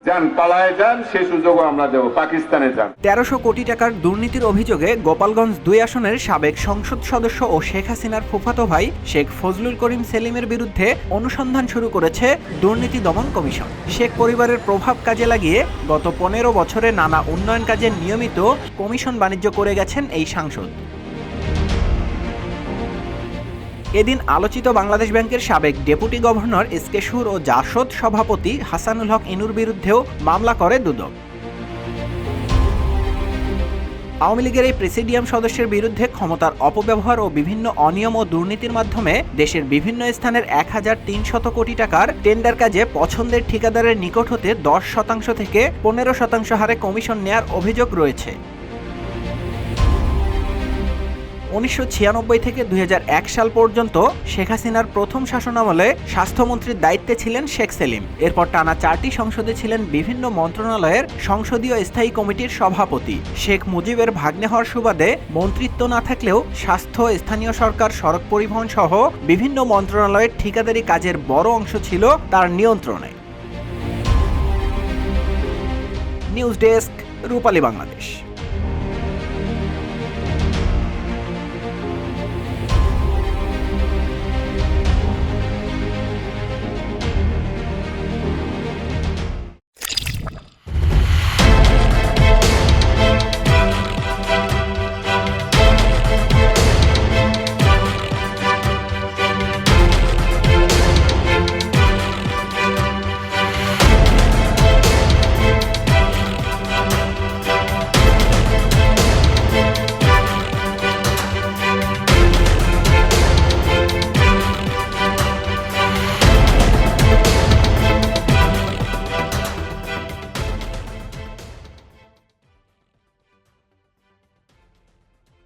যান পালায় যান, সে সুযোগও আমরা দেব, পাকিস্তানে যান। ১৩০০ কোটি টাকার দুর্নীতির অভিযোগে গোপালগঞ্জ ২ আসনের সাবেক সংসদ সদস্য ও শেখ হাসিনার ফুফাতো ভাই শেখ ফজলুল করিম সেলিমের বিরুদ্ধে অনুসন্ধান শুরু করেছে দুর্নীতি দমন কমিশন। শেখ পরিবারের প্রভাব কাজে লাগিয়ে গত ১৫ বছরে নানা উন্নয়ন কাজে নিয়মিত কমিশন বাণিজ্য করে গেছেন এই সাংসদ। এদিন আলোচিত বাংলাদেশ ব্যাংকের সাবেক ডেপুটি গভর্নর এসকে সুর ও জাসদ সভাপতি হাসানুল হক ইনুর বিরুদ্ধেও মামলা করে দুদক। আওয়ামী লীগের এই প্রেসিডিয়াম সদস্যের বিরুদ্ধে ক্ষমতার অপব্যবহার ও বিভিন্ন অনিয়ম ও দুর্নীতির মাধ্যমে দেশের বিভিন্ন স্থানের ১৩০০ কোটি টাকার টেন্ডার কাজে পছন্দের ঠিকাদারের নিকট হতে ১০% থেকে ১৫% হারে কমিশন নেয়ার অভিযোগ রয়েছে। ১৯৯৬ থেকে ২০০১ সাল পর্যন্ত শেখ হাসিনার প্রথম শাসনামলে স্বাস্থ্যমন্ত্রীর দায়িত্বে ছিলেন শেখ সেলিম। এরপর টানা ৪টি সংসদে ছিলেন বিভিন্ন মন্ত্রণালয়ের সংসদীয় স্থায়ী কমিটির সভাপতি। শেখ মুজিবের ভাগ্নে হওয়ার সুবাদে মন্ত্রিত্ব না থাকলেও স্বাস্থ্য, স্থানীয় সরকার, সড়ক পরিবহন সহ বিভিন্ন মন্ত্রণালয়ের ঠিকাদারি কাজের বড় অংশ ছিল তার নিয়ন্ত্রণে। নিউজ ডেস্ক, রূপালী বাংলাদেশ।